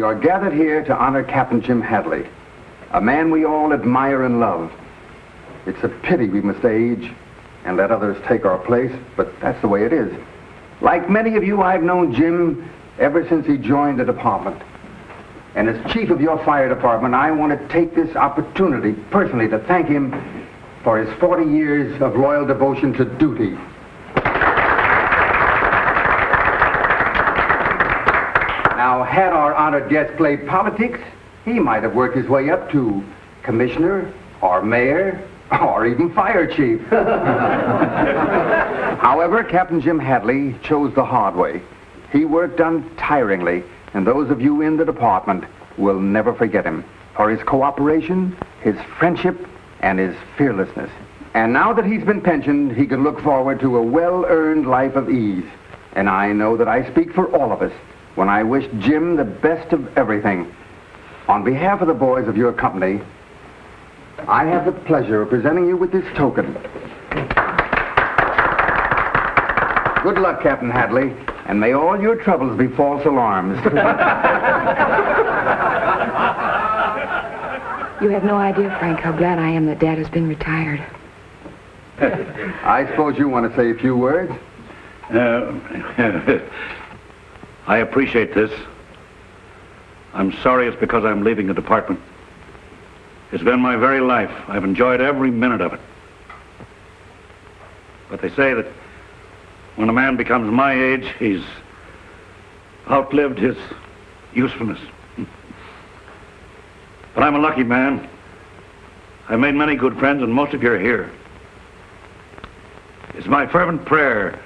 are gathered here to honor Captain Jim Hadley, a man we all admire and love. It's a pity we must age and let others take our place, but that's the way it is. Like many of you, I've known Jim ever since he joined the department. And as chief of your fire department, I want to take this opportunity personally to thank him for his 40 years of loyal devotion to duty. Now, had our honored guest played politics, he might have worked his way up to commissioner, or mayor, or even fire chief. However, Captain Jim Hadley chose the hard way. He worked untiringly, and those of you in the department will never forget him for his cooperation, his friendship, and his fearlessness. And now that he's been pensioned, he can look forward to a well-earned life of ease. And I know that I speak for all of us when I wish Jim the best of everything. On behalf of the boys of your company, I have the pleasure of presenting you with this token. Good luck, Captain Hadley, and may all your troubles be false alarms. You have no idea, Frank, how glad I am that Dad has been retired. I suppose you want to say a few words? I appreciate this. I'm sorry it's because I'm leaving the department. It's been my very life. I've enjoyed every minute of it. But they say that when a man becomes my age, he's outlived his usefulness. But I'm a lucky man. I've made many good friends, and most of you are here. It's my fervent prayer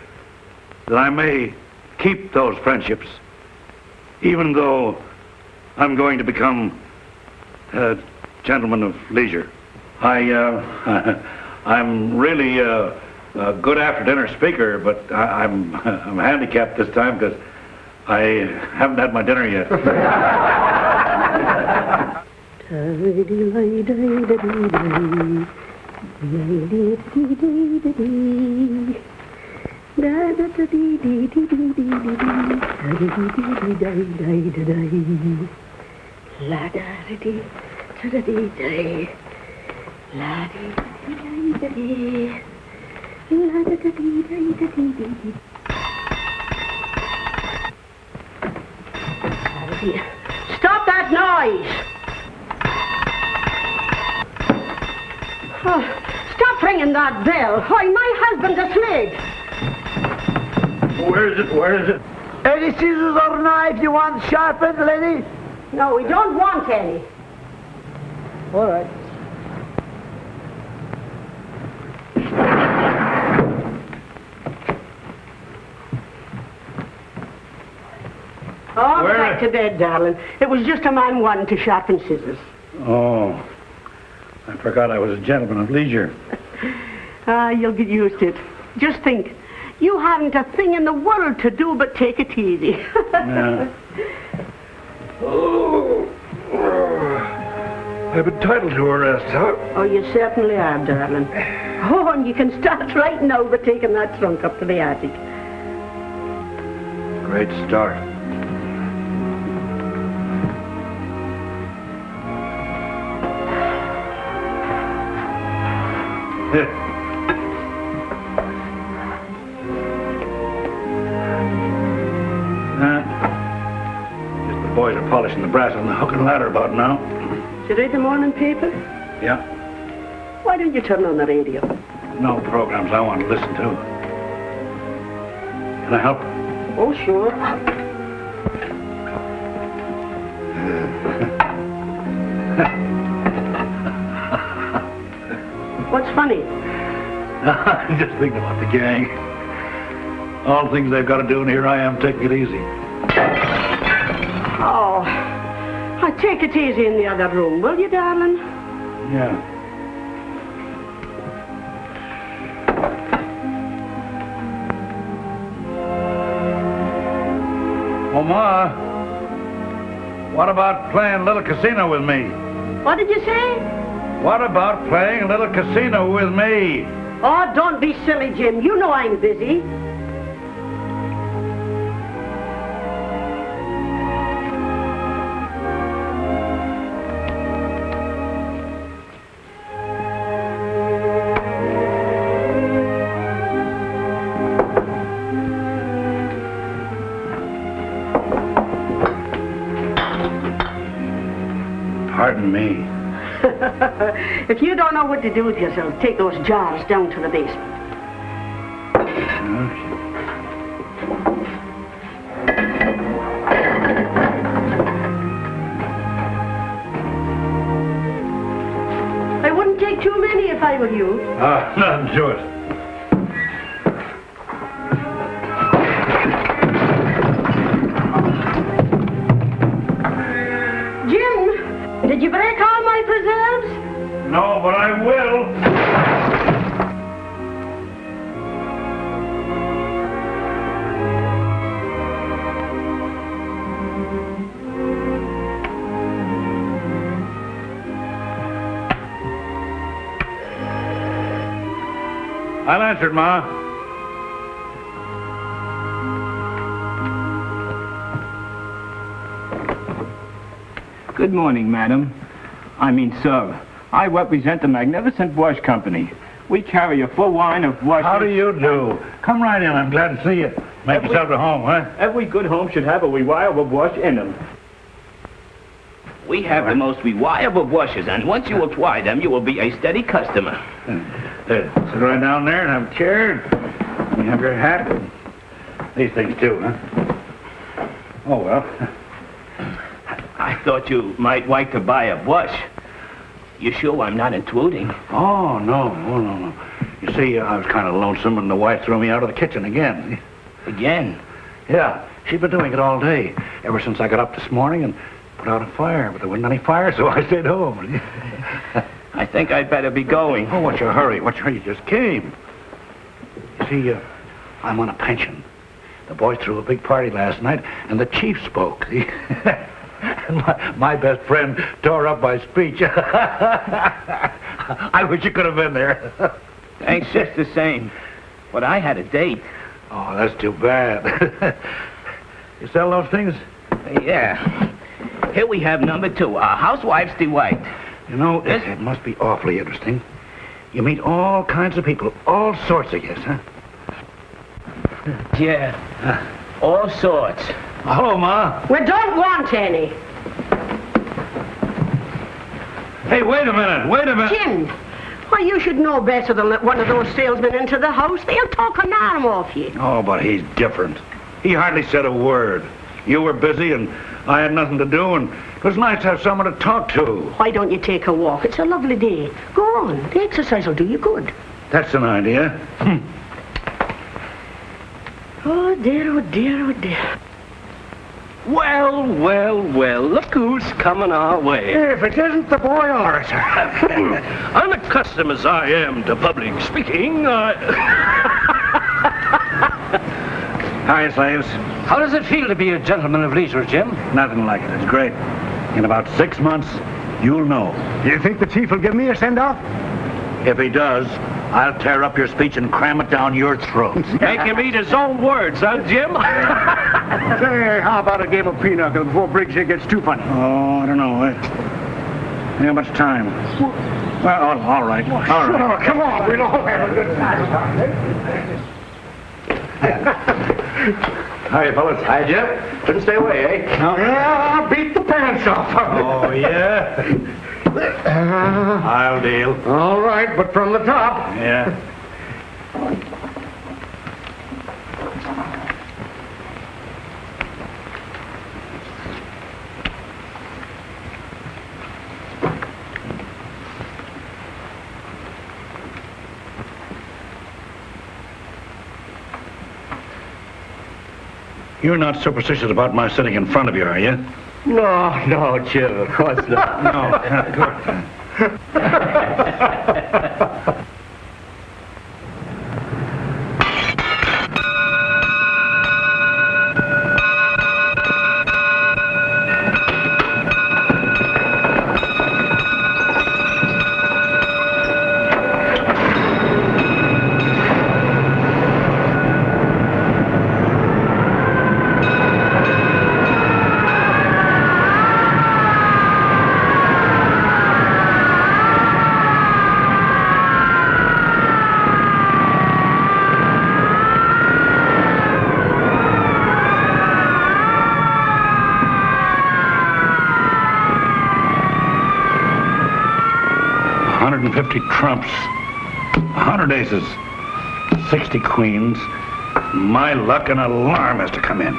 that I may keep those friendships, even though I'm going to become a gentleman of leisure. I'm really a good after-dinner speaker, but I'm handicapped this time because I haven't had my dinner yet. Stop that noise! Oh, stop ringing that bell. Why, my husband's asleep. Where is it? Where is it? Any scissors or knife you want sharpened, lady? No, we don't want any. All right. Oh, back to bed, darling. It was just a man wanting to sharpen scissors. Oh, I forgot I was a gentleman of leisure. You'll get used to it. Just think, you haven't a thing in the world to do but take it easy. Yeah. Oh, I'm entitled to a rest, huh? Oh, you certainly are, darling. Oh, and you can start right now by taking that trunk up to the attic. Great start. Just the boys are polishing the brass on the hook and ladder about now. Did you read the morning paper? Yeah. Why don't you turn on the radio? No programs I want to listen to. Can I help? Oh, sure. What's funny? I'm just thinking about the gang. All the things they've got to do, and here I am taking it easy. Oh, take it easy in the other room, will you, darling? Yeah. Oh, Ma, what about playing a little casino with me? What did you say? What about playing a little casino with me? Oh, don't be silly, Jim. You know I'm busy. Pardon me. If you don't know what to do with yourself, take those jars down to the basement. I wouldn't take too many if I were you. Nothing to it. Jim, did you break all my preserves? No, but I will. I'll answer it, Ma. Good morning, madam. Sir. I represent the Magnificent Wash Company. We carry a full line of washes. How do you do? Come right in. I'm glad to see you. Make yourself at home, huh? Every good home should have a reliable wash in them. We have the most reliable washes, and once you apply them, you will be a steady customer. Sit right down there and have a chair. You have your hat. These things, too, huh? Oh, well. I thought you might like to buy a brush. You sure I'm not intruding? Oh, no. You see, I was kind of lonesome, and the wife threw me out of the kitchen again. Again? Yeah, she'd been doing it all day, ever since I got up this morning and put out a fire, but there wasn't any fire, so I stayed home. I think I'd better be going. Oh, what's your hurry? You just came. You see, I'm on a pension. The boys threw a big party last night, and the chief spoke. My best friend tore up my speech. I wish you could have been there. Thanks just the same. But I had a date. Oh, that's too bad. You sell those things? Yeah. Here we have number 2, our Housewife's Delight. You know, it must be awfully interesting. You meet all kinds of people, all sorts of yes, huh? Yeah, all sorts. Hello, Ma. We don't want any. Hey, wait a minute. Jim, why, you should know better than let one of those salesmen into the house. They'll talk an arm off you. Oh, but he's different. He hardly said a word. You were busy, and I had nothing to do, and it was nice to have someone to talk to. Why don't you take a walk? It's a lovely day. Go on. The exercise will do you good. That's an idea. Oh, dear, oh, dear, oh, dear. Well, look who's coming our way. If it isn't the boy orator. Unaccustomed as I am to public speaking, Hi, slaves. How does it feel to be a gentleman of leisure, Jim? Nothing like it. It's great. In about 6 months, you'll know. You think the chief will give me a send-off? If he does, I'll tear up your speech and cram it down your throat. Make him eat his own words, huh, Jim? Say, how about a game of pinochle before Briggs here gets too funny? Oh, I don't know. How much time? Well, all right. All right. Oh, come on, we'll all have a good time. Hi, fellas. Hi, Jim. Couldn't stay away, eh? Yeah, I'll beat the pants off of you. Oh, yeah? I'll deal. All right, but from the top. Yeah. You're not superstitious about my sitting in front of you, are you? No, Jim, of course not. No, of course not. 50 trumps, 100 aces, 60 queens. My luck, an alarm has to come in.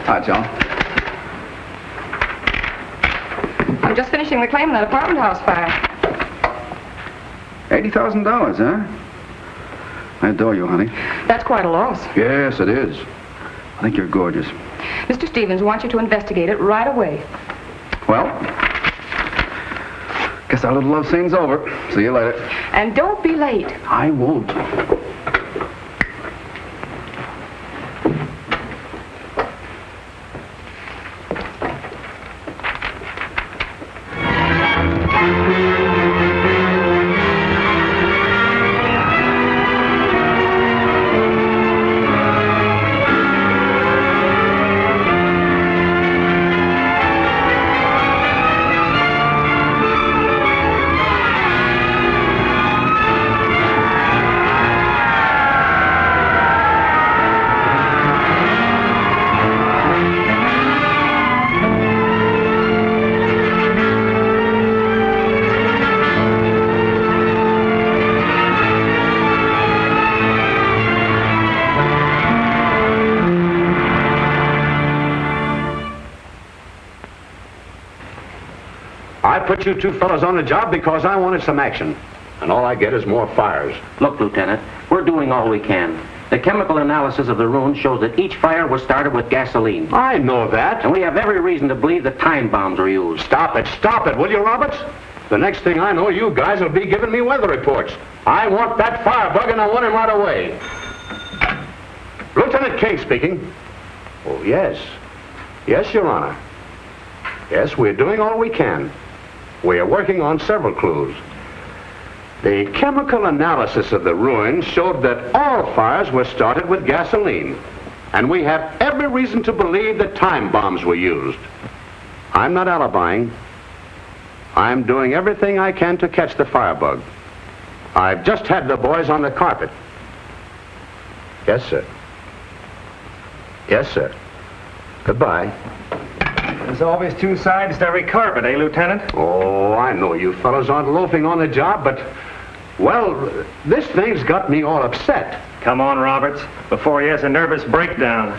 Hi, John. I'm just finishing the claim on that apartment house fire. $80,000, huh? I adore you, honey. That's quite a loss. Yes, it is. I think you're gorgeous. Mr. Stevens wants you to investigate it right away. Well, guess our little love scene's over. See you later. And don't be late. I won't. I put you two fellas on the job because I wanted some action. And all I get is more fires. Look, Lieutenant, we're doing all we can. The chemical analysis of the ruins shows that each fire was started with gasoline. I know that. And we have every reason to believe that time bombs were used. Stop it, will you, Roberts? The next thing I know, you guys will be giving me weather reports. I want that firebug and I want him right away. Lieutenant King speaking. Oh, yes. Yes, Your Honor. Yes, we're doing all we can. We are working on several clues. The chemical analysis of the ruins showed that all fires were started with gasoline. And we have every reason to believe that time bombs were used. I'm not alibying. I'm doing everything I can to catch the firebug. I've just had the boys on the carpet. Yes, sir. Yes, sir. Goodbye. There's always two sides to every carpet, eh, Lieutenant? Oh, I know you fellows aren't loafing on the job, but, well, this thing's got me all upset. Come on, Roberts, before he has a nervous breakdown.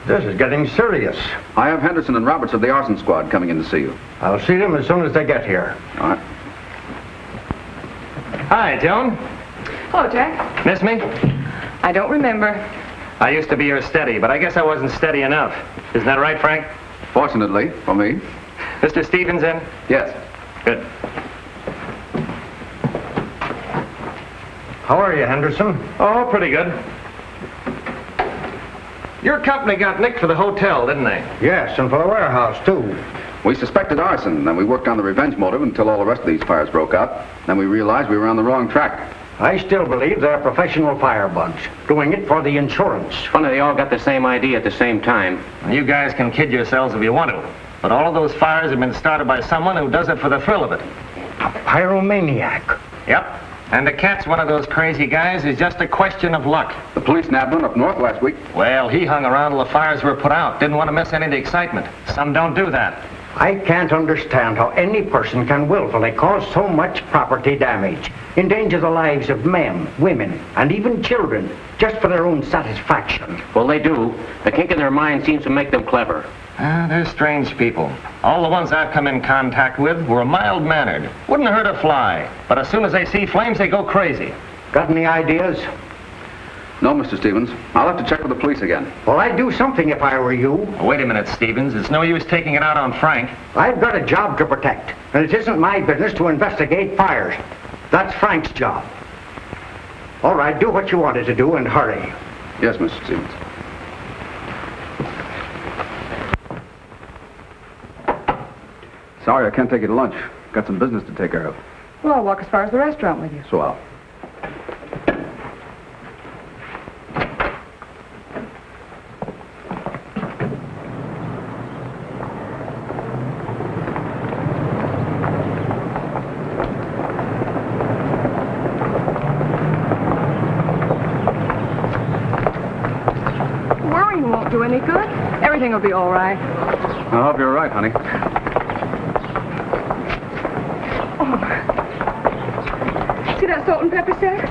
This is getting serious. I have Henderson and Roberts of the arson squad coming in to see you. I'll see them as soon as they get here. All right. Hi, Joan. Hello, Jack. Miss me? I don't remember. I used to be your steady, but I guess I wasn't steady enough. Isn't that right, Frank? Fortunately, for me. Mr. Stevens in? Yes. Good. How are you, Henderson? Oh, pretty good. Your company got nicked for the hotel, didn't they? Yes, and for the warehouse, too. We suspected arson, and we worked on the revenge motive until all the rest of these fires broke out. Then we realized we were on the wrong track. I still believe they're professional firebugs, doing it for the insurance. Funny they all got the same idea at the same time. You guys can kid yourselves if you want to, but all of those fires have been started by someone who does it for the thrill of it. A pyromaniac. Yep. And to catch one of those crazy guys is just a question of luck. The police nabbed one up north last week. Well, he hung around till the fires were put out. Didn't want to miss any of the excitement. Some don't do that. I can't understand how any person can willfully cause so much property damage, endanger the lives of men, women, and even children, just for their own satisfaction. Well, they do. The kink in their mind seems to make them clever. They're strange people. All the ones I've come in contact with were mild-mannered. Wouldn't hurt a fly. But as soon as they see flames, they go crazy. Got any ideas? No, Mr. Stevens. I'll have to check with the police again. Well, I'd do something if I were you. Wait a minute, Stevens. It's no use taking it out on Frank. I've got a job to protect, and it isn't my business to investigate fires. That's Frank's job. All right, do what you wanted to do and hurry. Yes, Mr. Stevens. Sorry, I can't take you to lunch. Got some business to take care of. Well, I'll walk as far as the restaurant with you. Swell. Worrying won't do any good. Everything will be all right. I hope you're right, honey. See that salt and pepper set?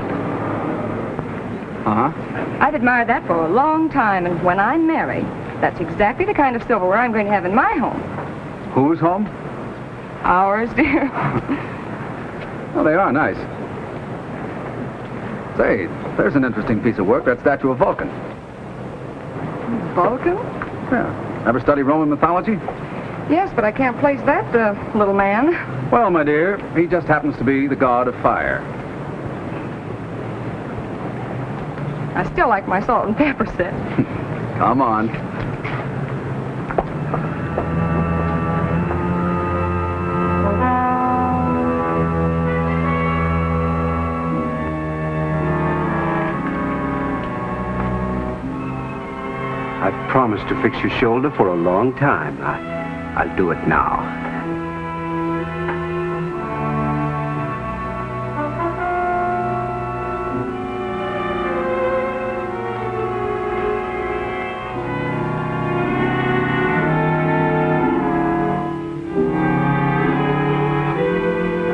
Uh-huh. I've admired that for a long time, and when I'm married, that's exactly the kind of silverware I'm going to have in my home. Whose home? Ours, dear. Well, they are nice. Say, there's an interesting piece of work, that statue of Vulcan. Vulcan? Yeah. Ever study Roman mythology? Yes, but I can't place that, little man. Well, my dear, he just happens to be the god of fire. I still like my salt and pepper set. Come on. I've promised to fix your shoulder for a long time. I'll do it now.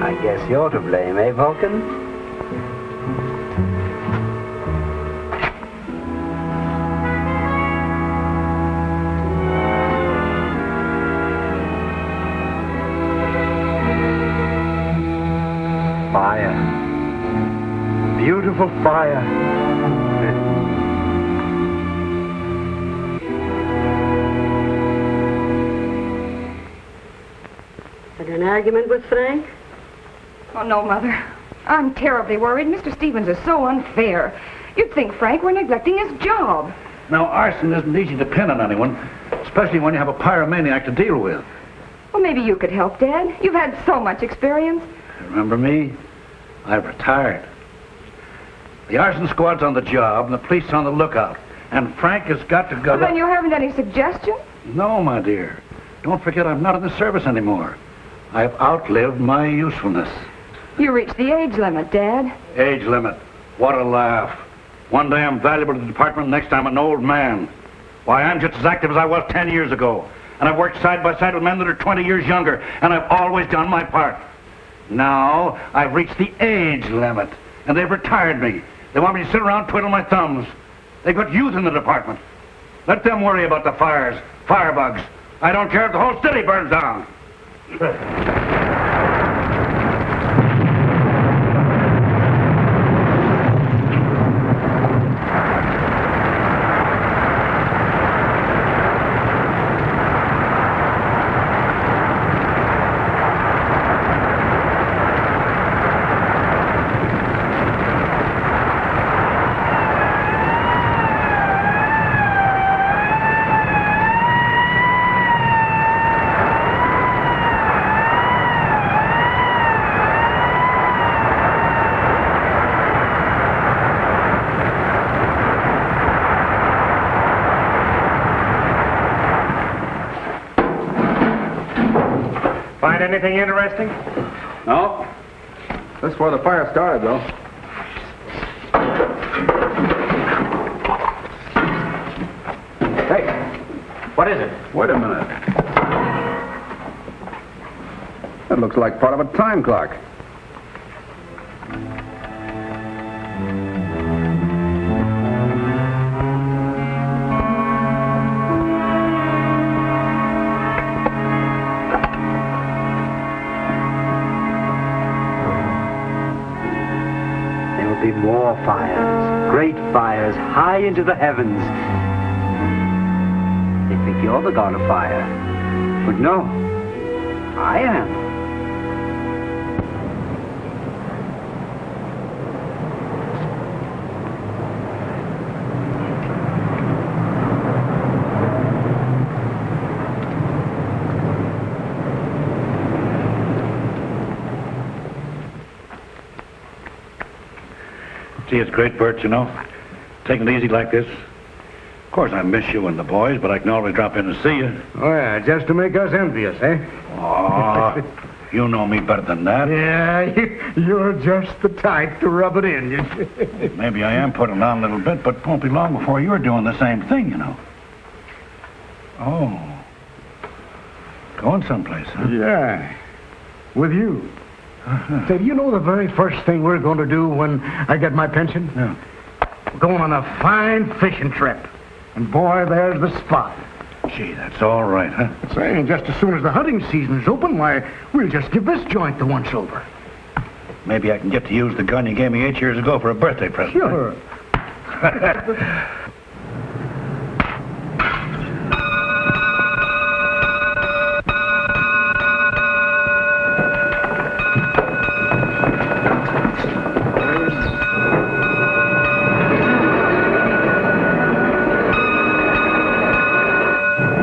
I guess you're to blame, eh, Vulcan? Beautiful fire. Had an argument with Frank? Oh, no, Mother. I'm terribly worried. Mr. Stevens is so unfair. You'd think Frank were neglecting his job. Now, arson isn't easy to pin on anyone, especially when you have a pyromaniac to deal with. Well, maybe you could help, Dad. You've had so much experience. Remember me? I've retired. The arson squad's on the job, and the police on the lookout. And Frank has got to go... Well, then you haven't any suggestion? No, my dear. Don't forget I'm not in the service anymore. I've outlived my usefulness. You reached the age limit, Dad. Age limit. What a laugh. One day I'm valuable to the department, next time an old man. Why, I'm just as active as I was 10 years ago. And I've worked side by side with men that are 20 years younger, and I've always done my part. Now, I've reached the age limit, and they've retired me. They want me to sit around twiddling my thumbs. They've got youth in the department. Let them worry about the fires, firebugs. I don't care if the whole city burns down. Find anything interesting? No. That's where the fire started, though. Hey, what is it? Wait a minute. That looks like part of a time clock. There'll be more fires, great fires, high into the heavens. They think you're the god of fire. But no, I am. Gee, it's great, Bert, you know. Taking it easy like this. Of course, I miss you and the boys, but I can always drop in and see you. Oh, yeah, just to make us envious, eh? Oh, you know me better than that. Yeah, you're just the type to rub it in. Maybe I am putting on a little bit, but it won't be long before you're doing the same thing, you know. Oh. Going someplace, huh? Yeah, with you. Say, do you know the very first thing we're going to do when I get my pension? Yeah. We're going on a fine fishing trip. And boy, there's the spot. Gee, that's all right, huh? Say, just as soon as the hunting season's open, why, we'll just give this joint the once over. Maybe I can get to use the gun you gave me 8 years ago for a birthday present. Sure.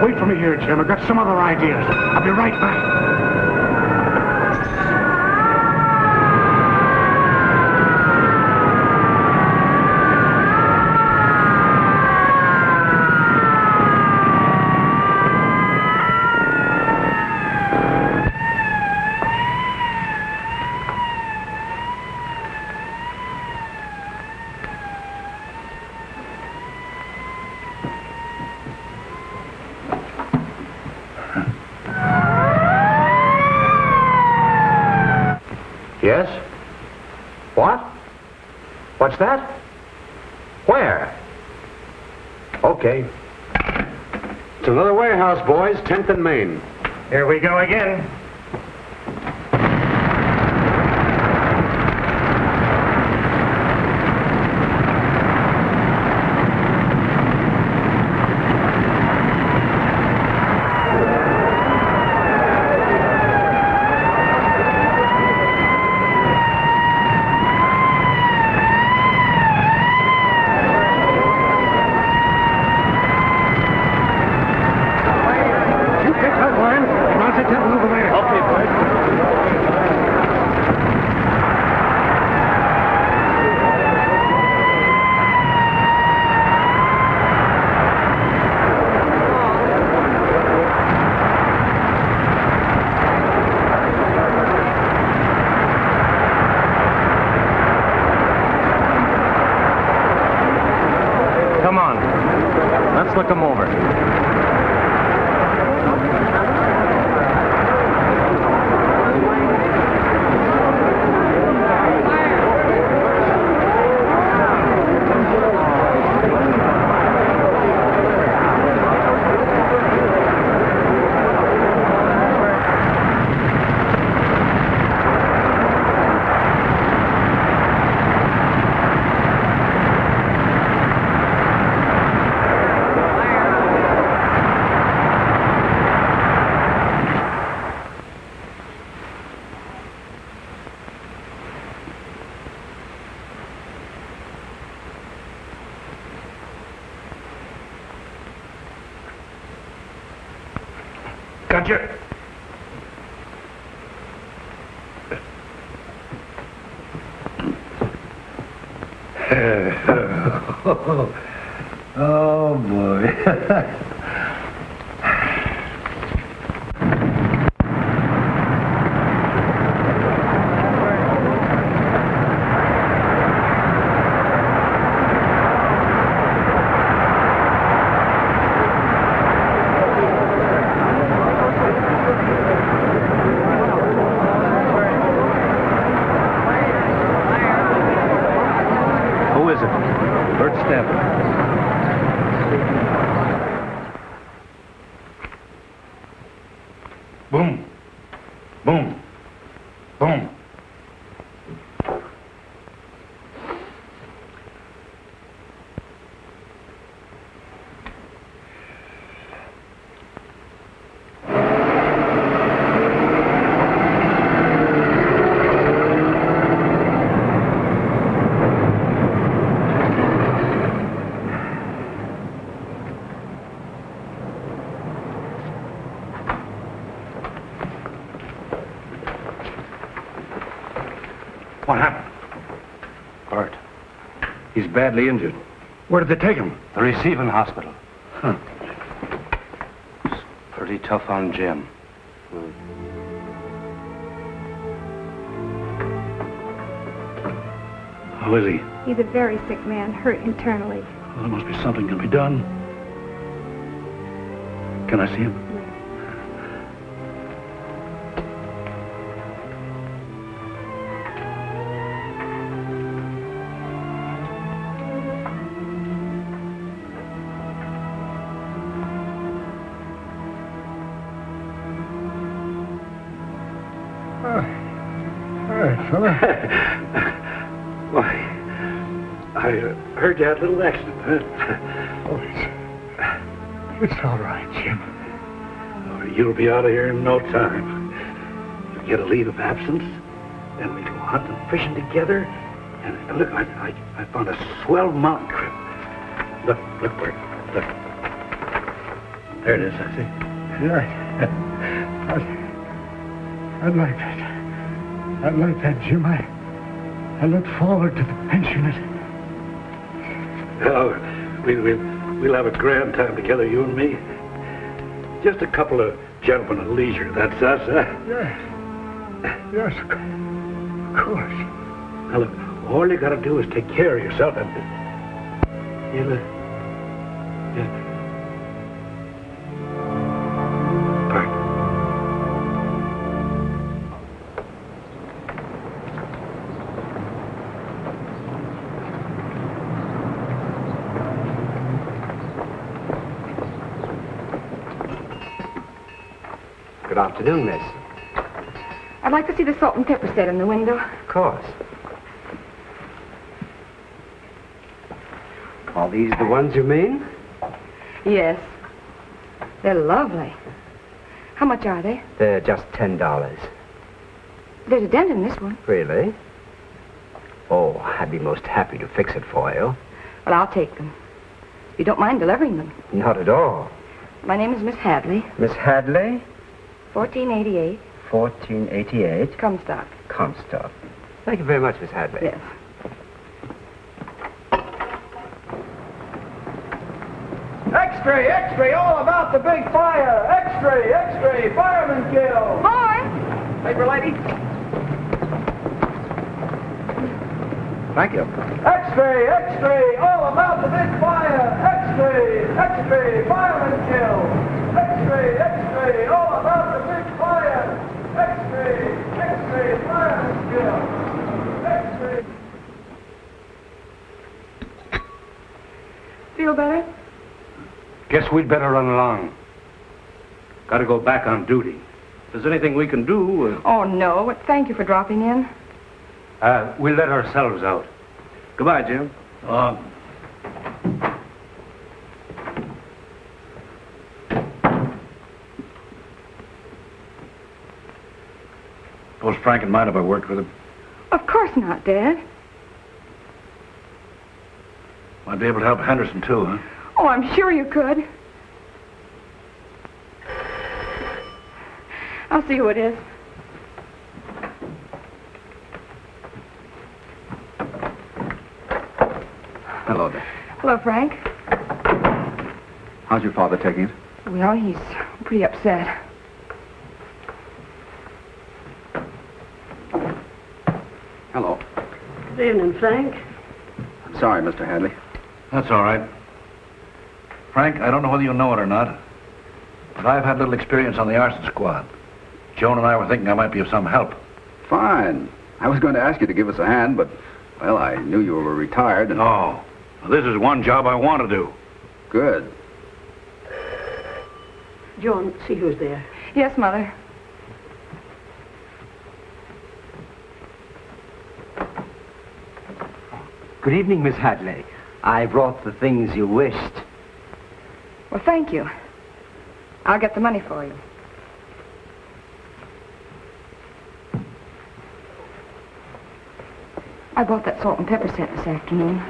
Wait for me here, Jim. I've got some other ideas. I'll be right back. Yes? What? What's that? Where? Okay. It's another warehouse, boys. 10th and Main. Here we go again. Come on. Let's look them over. Gotcha. Oh, boy. step. Boom. Boom. Boom. What happened? Bart. He's badly injured. Where did they take him? The receiving hospital. Huh. It's pretty tough on Jim. How is he? He's a very sick man, hurt internally. Well, there must be something can be done. Can I see him? Fella. Why, I heard you had a little accident, huh? Oh, it's all right, Jim. Oh, you'll be out of here in no time. You'll get a leave of absence, then we go hunting and fishing together. And look, I found a swell mountain trip. Look, Bert, look. There it is, I see. Yeah. I'd like that. I'd like that, Jim. I look forward to the pensionate. Oh, we'll have a grand time together, you and me. Just a couple of gentlemen at leisure, that's us, huh? Yes, of course. Now look, all you gotta do is take care of yourself and you'll, Good afternoon, miss. I'd like to see the salt and pepper set in the window. Of course. Are these the ones you mean? Yes. They're lovely. How much are they? They're just $10. There's a dent in this one. Really? Oh, I'd be most happy to fix it for you. Well, I'll take them. You don't mind delivering them? Not at all. My name is Miss Hadley. Miss Hadley? 1488. 1488. Comstock. Comstock. Thank you very much, Miss Hadley. Yes. X-ray, X-ray, all about the big fire. X-ray, X-ray, fireman killed. Boy! Paper lady. Thank you. X-ray, X-ray, all about the big fire. X-ray, X-ray, fireman killed. X-ray, X-ray, all about the big fire. X-ray, X-ray, fireman killed. X-ray. Feel better? Guess we'd better run along. Gotta go back on duty. If there's anything we can do... Oh, no. But thank you for dropping in. we'll let ourselves out. Goodbye, Jim. Suppose Frank would mind if I worked with him? Of course not, Dad. Might be able to help Henderson, too, huh? Oh, I'm sure you could. I'll see who it is. Hello there. Hello, Frank. How's your father taking it? Well, he's pretty upset. Hello. Good evening, Frank. I'm sorry, Mr. Hadley. That's all right. Frank, I don't know whether you know it or not, but I've had little experience on the arson squad. Joan and I were thinking I might be of some help. Fine. I was going to ask you to give us a hand, but, well, I knew you were retired and... No. Well, this is one job I want to do. Good. Joan, see who's there. Yes, Mother. Good evening, Miss Hadley. I brought the things you wished. Well, thank you. I'll get the money for you. I bought that salt and pepper set this afternoon.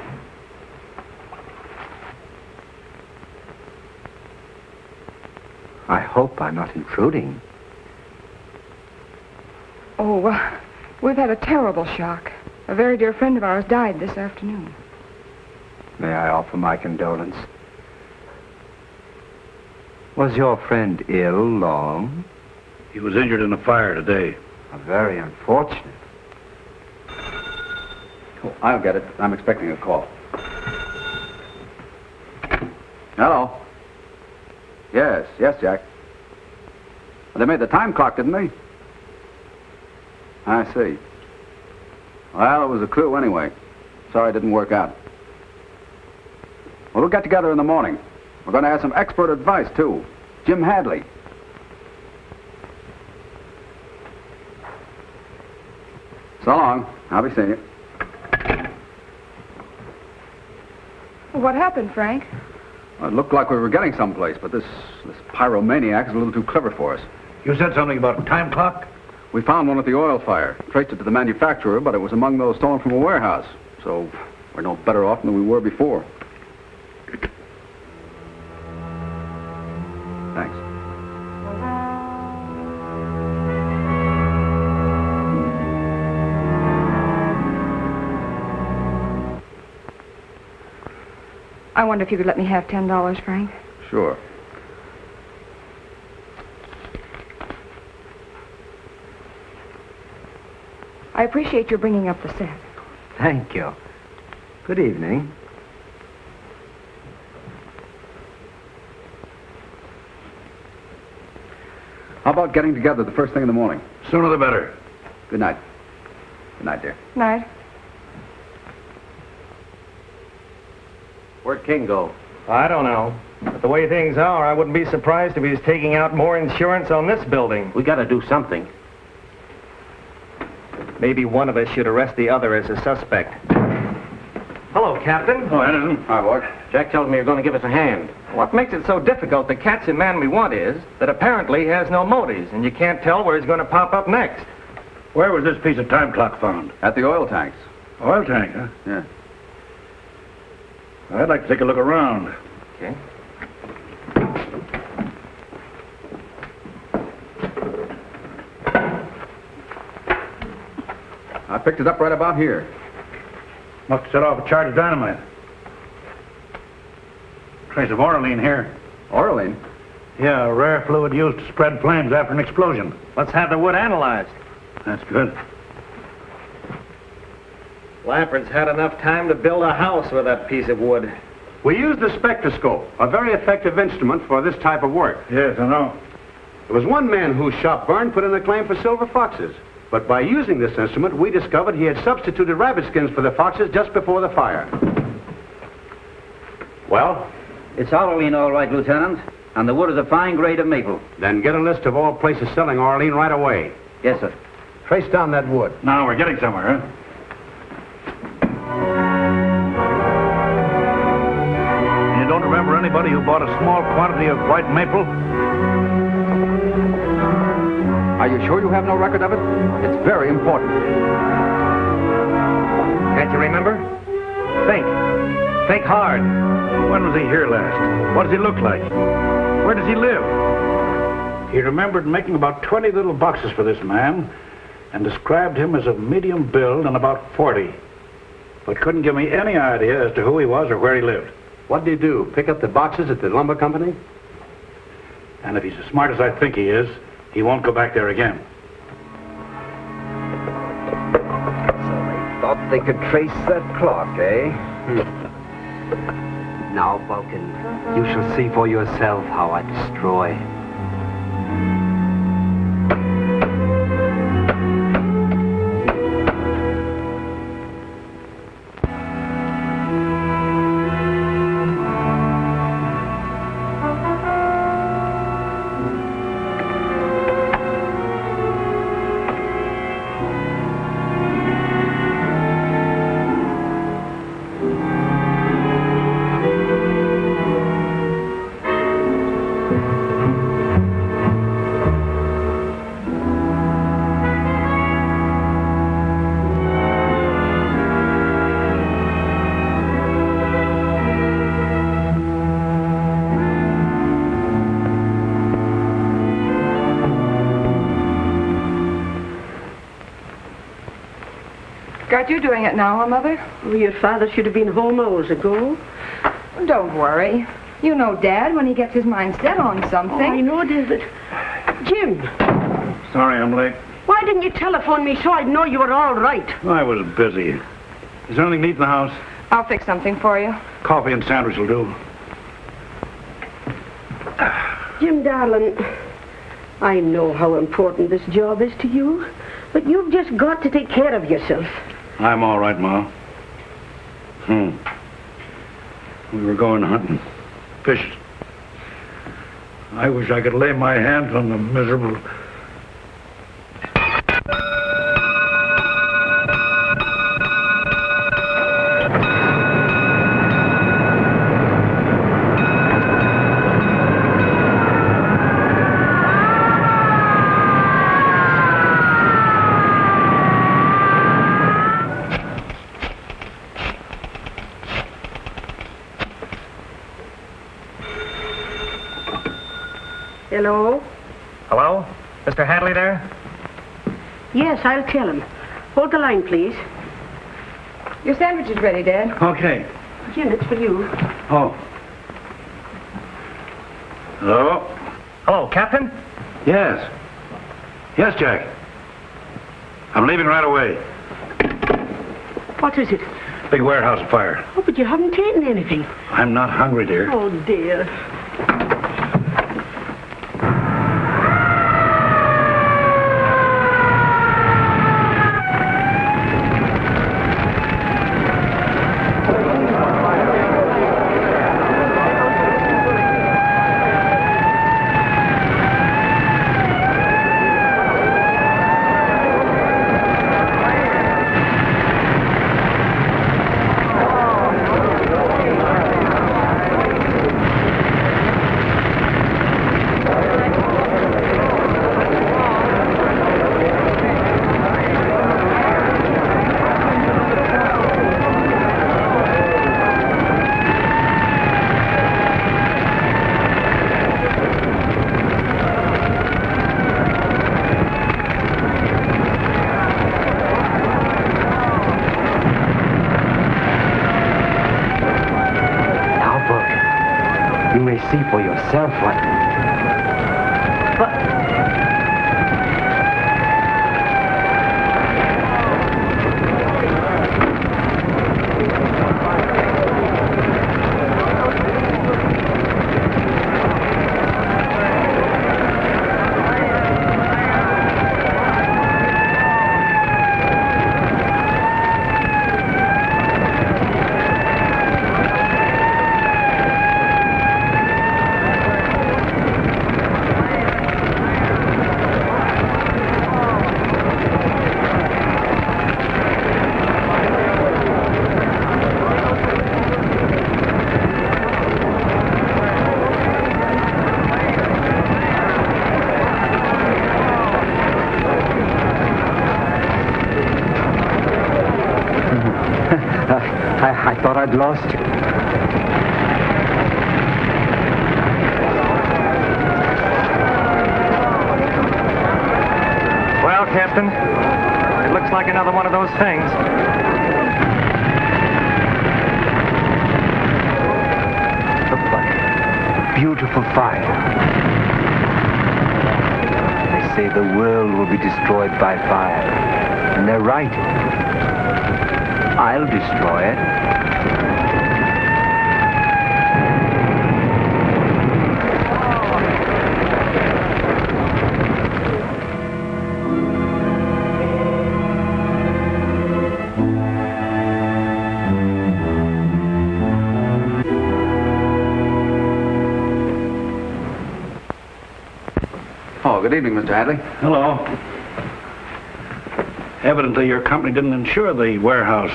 I hope I'm not intruding. Oh, we've had a terrible shock. A very dear friend of ours died this afternoon. May I offer my condolence? Was your friend ill long? He was injured in a fire today. Very unfortunate. Oh, I'll get it. I'm expecting a call. Hello. Yes, Jack. They made the time clock, didn't they? I see. Well, it was a clue anyway. Sorry it didn't work out. Well, we'll get together in the morning. We're going to have some expert advice, too. Jim Hadley. So long. I'll be seeing you. What happened, Frank? Well, it looked like we were getting someplace, but this pyromaniac is a little too clever for us. You said something about a time clock? We found one at the oil fire. Traced it to the manufacturer, but it was among those stolen from a warehouse. So we're no better off than we were before. Thanks. I wonder if you could let me have $10, Frank. Sure. I appreciate your bringing up the set. Thank you. Good evening. How about getting together the first thing in the morning? Sooner the better. Good night. Good night, dear. Night. Where'd King go? I don't know. But the way things are, I wouldn't be surprised if he's taking out more insurance on this building. We gotta do something. Maybe one of us should arrest the other as a suspect. Hello, Captain. Oh, Anderson. Hi, boy. Jack tells me you're gonna give us a hand. What makes it so difficult to catch the man we want is that apparently he has no motives, and you can't tell where he's going to pop up next. Where was this piece of time clock found? At the oil tanks. Oil tank, huh? Yeah. I'd like to take a look around. Okay. I picked it up right about here. Must have set off a charge of dynamite. Trace of oralene here. Oralene? Yeah, a rare fluid used to spread flames after an explosion. Let's have the wood analyzed. That's good. Lamford's had enough time to build a house with that piece of wood. We used the spectroscope, a very effective instrument for this type of work. Yes, I know. There was one man whose shop burned put in a claim for silver foxes. But by using this instrument, we discovered he had substituted rabbit skins for the foxes just before the fire. Well? It's Oralene, all right, Lieutenant. And the wood is a fine grade of maple. Then get a list of all places selling Oralene right away. Yes, sir. Trace down that wood. Now we're getting somewhere, huh? You don't remember anybody who bought a small quantity of white maple? Are you sure you have no record of it? It's very important. Can't you remember? Think. Think hard. When was he here last? What does he look like? Where does he live? He remembered making about 20 little boxes for this man and described him as of medium build and about 40. But couldn't give me any idea as to who he was or where he lived. What did he do? Pick up the boxes at the lumber company? And if he's as smart as I think he is, he won't go back there again. So they thought they could trace that clock, eh? Now, Vulcan, you shall see for yourself how I destroy. Aren't you doing it now, Mother? Oh, your father should have been home hours ago. Don't worry. You know Dad when he gets his mind set on something. Oh, I know, David. Jim, Sorry I'm late. why didn't you telephone me so I'd know you were all right? I was busy. Is there anything to eat in the house? I'll fix something for you. Coffee and sandwich will do. Jim, darling, I know how important this job is to you, but you've just got to take care of yourself. I'm all right, Ma. We were going hunting. Fishing. I wish I could lay my hands on the miserable... Hello? Hello? Mr. Hadley there? Yes, I'll tell him. Hold the line, please. Your sandwich is ready, Dad. Okay. Jim, it's for you. Oh. Hello? Hello, Captain? Yes. Yes, Jack. I'm leaving right away. What is it? Big warehouse fire. Oh, but you haven't eaten anything. I'm not hungry, dear. Oh, dear. You may see for yourself what... I thought I'd lost you. Well, Captain, it looks like another one of those things. Look like beautiful fire. They say the world will be destroyed by fire. And they're right. I'll destroy it. Oh, good evening, Mr. Hadley. Hello. Evidently, your company didn't insure the warehouse.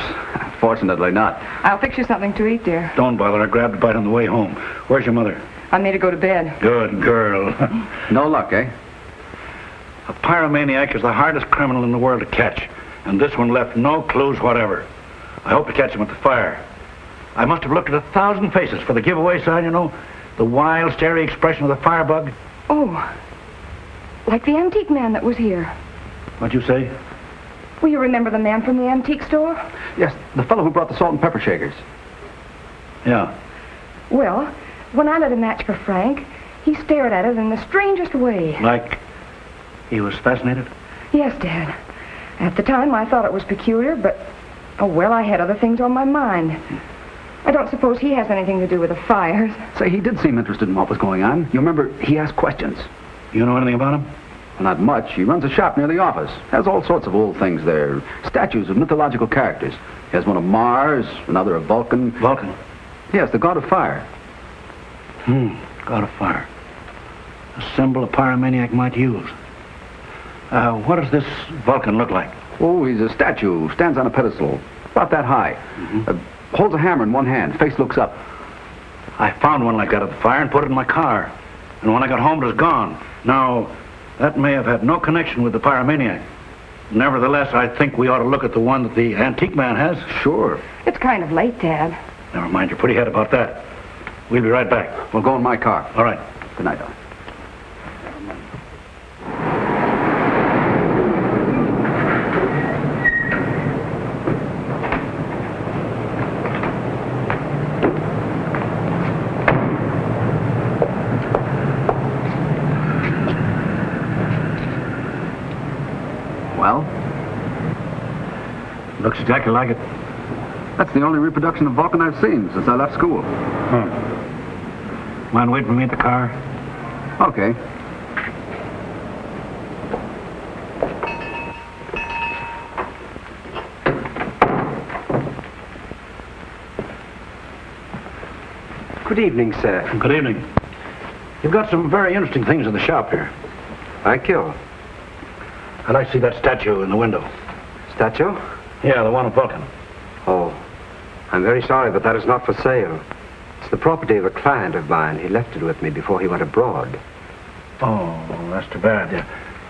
Fortunately not. I'll fix you something to eat, dear. Don't bother. I grabbed a bite on the way home. Where's your mother? I made her go to bed. Good girl. No luck, eh? A pyromaniac is the hardest criminal in the world to catch. And this one left no clues whatever. I hope to catch him at the fire. I must have looked at 1,000 faces for the giveaway sign, you know. The wild, starry expression of the firebug. Oh, like the antique man that was here. What'd you say? Will you remember the man from the antique store? Yes, the fellow who brought the salt and pepper shakers. Yeah. Well, when I lit a match for Frank, he stared at it in the strangest way. Like he was fascinated? Yes, Dad. At the time, I thought it was peculiar, but, oh, well, I had other things on my mind. I don't suppose he has anything to do with the fires. Say, he did seem interested in what was going on. You remember, he asked questions. You know anything about him? Well, not much. He runs a shop near the office. Has all sorts of old things there. Statues of mythological characters. He has one of Mars, another of Vulcan. Vulcan? Yes, the god of fire. God of fire. A symbol a pyromaniac might use. What does this Vulcan look like? Oh, he's a statue. Stands on a pedestal. About that high. Holds a hammer in one hand. Face looks up. I found one like that at the fire and put it in my car. And when I got home, it was gone. Now, that may have had no connection with the pyromaniac. Nevertheless, I think we ought to look at the one that the antique man has. Sure. It's kind of late, Dad. Never mind your pretty head about that. We'll be right back. We'll go in my car. All right. Good night, Don. Well? Looks exactly like it. That's the only reproduction of Vulcan I've seen since I left school. Mind waiting for me at the car? Okay. Good evening, sir. Good evening. You've got some very interesting things in the shop here. Thank you. I'd like to see that statue in the window. Statue? Yeah, the one of Vulcan. Oh, I'm very sorry, but that is not for sale. It's the property of a client of mine. He left it with me before he went abroad. Oh, that's too bad. Yeah.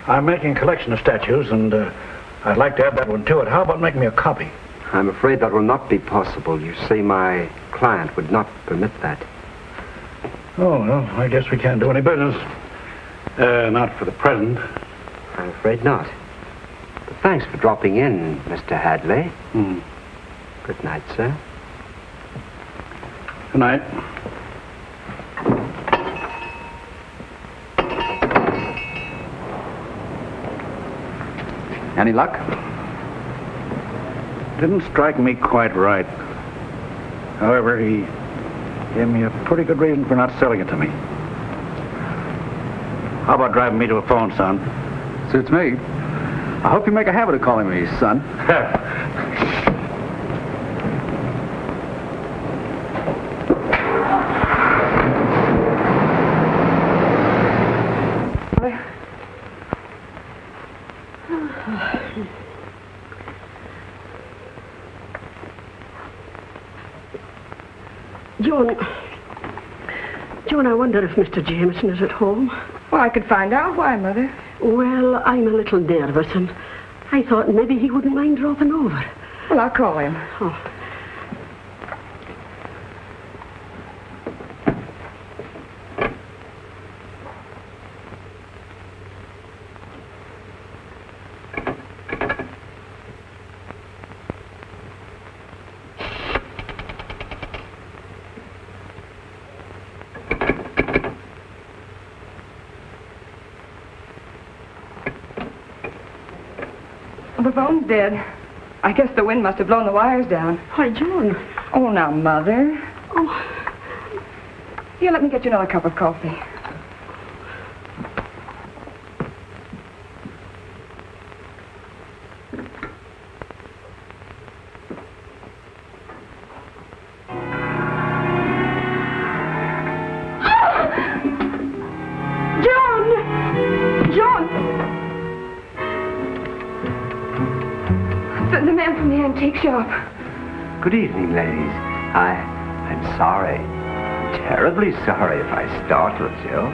I'm making a collection of statues, and I'd like to add that one to it. How about making me a copy? I'm afraid that will not be possible. You see, my client would not permit that. Oh, well, I guess we can't do any business. Not for the present. I'm afraid not. But thanks for dropping in, Mr. Hadley. Good night, sir. Good night. Any luck? Didn't strike me quite right. However, he gave me a pretty good reason for not selling it to me. How about driving me to a phone, son? Suits me. I hope you make a habit of calling me son. John, I wonder if Mr. Jameson is at home. Well, I could find out. Why, Mother? Well, I'm a little nervous, and I thought maybe he wouldn't mind dropping over. Well, I'll call him. Oh. The phone's dead. I guess the wind must have blown the wires down. Why, John. Oh, now, Mother. Oh. Here, let me get you another cup of coffee. The man from the antique shop. Good evening, ladies. I'm sorry. Terribly sorry if I startled you.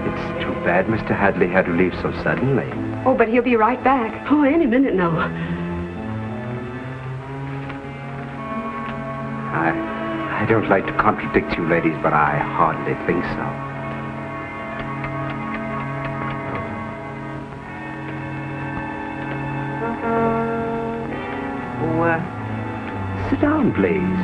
It's too bad Mr. Hadley had to leave so suddenly. Oh, but he'll be right back. Oh, any minute now. I don't like to contradict you ladies, but I hardly think so. Oh, sit down, please.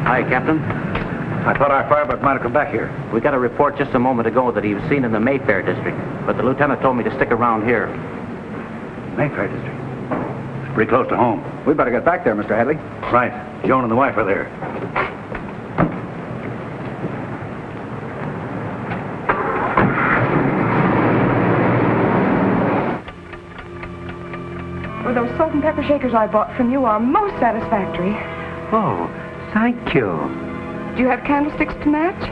Hi, Captain. I thought our fireman might have come back here. We got a report just a moment ago that he was seen in the Mayfair district, but the lieutenant told me to stick around here. Mayfair district? It's pretty close to home. We better get back there, Mr. Hadley. Right. Joan and the wife are there. Well, those salt and pepper shakers I bought from you are most satisfactory. Oh, thank you. Do you have candlesticks to match?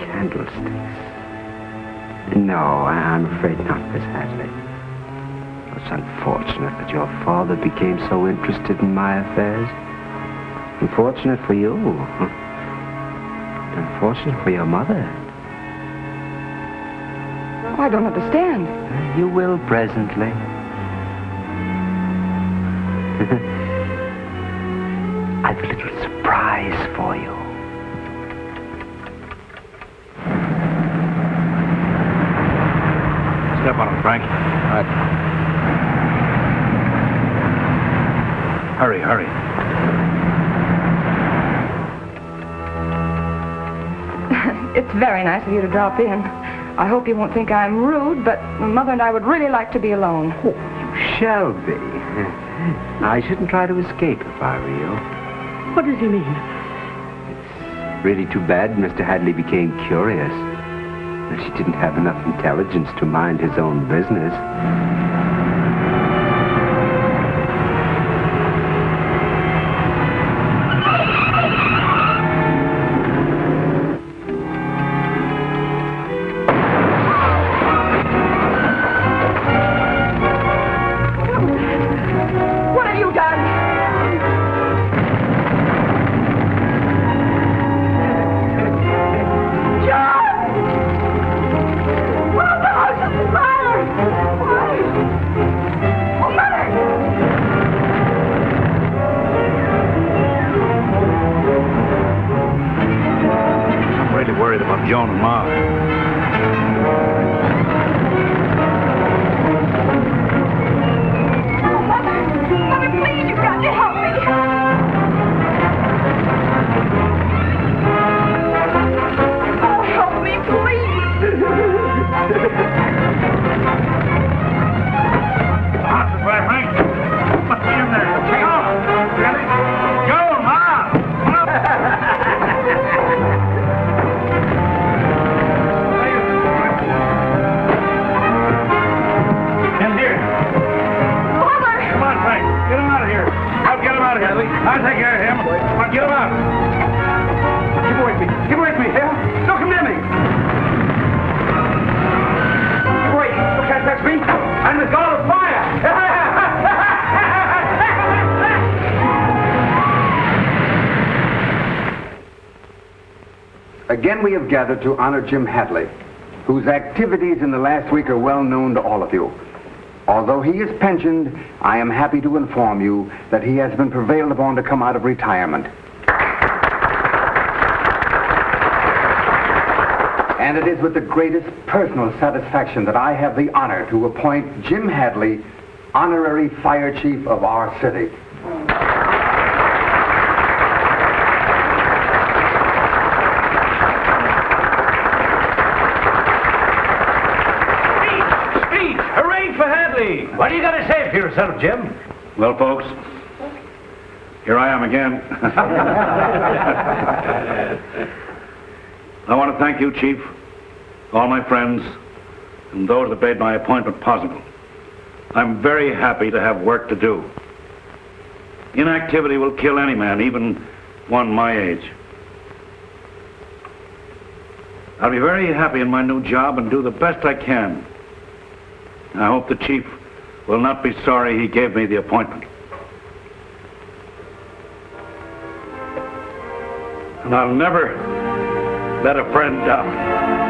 Candlesticks? No, I'm afraid not, Miss Hadley. It's unfortunate that your father became so interested in my affairs. Unfortunate for you. Unfortunate for your mother. Oh, I don't understand. You will presently. I've a little surprise for you. Step on him, Frank. All right. Hurry, hurry. It's very nice of you to drop in. I hope you won't think I'm rude, but Mother and I would really like to be alone. Oh, you shall be. I shouldn't try to escape if I were you. What does he mean? It's really too bad Mr. Hadley became curious. That he didn't have enough intelligence to mind his own business. What have you done? Worried about Joan and Ma. Mother, please, you've got to help me. Oh, help me, please. That's right, Frank. Must be in there. Take off. Ready? Joan, Ma! Come on, Frank. Get him out of here. I'll get him out of here. I'll take care of him. Come on, get him out. Keep away from me. Keep away from me, yeah? Don't come near me. Keep away. You can't touch me. I'm the god of fire. Again, we have gathered to honor Jim Hadley, whose activities in the last week are well known to all of you. Although he is pensioned, I am happy to inform you that he has been prevailed upon to come out of retirement. And it is with the greatest personal satisfaction that I have the honor to appoint Jim Hadley honorary fire chief of our city. What do you got to say for yourself, Jim? Well, folks, here I am again. I want to thank you, Chief, all my friends, and those that made my appointment possible. I'm very happy to have work to do. Inactivity will kill any man, even one my age. I'll be very happy in my new job and do the best I can. I hope the Chief will not be sorry he gave me the appointment. And I'll never let a friend down.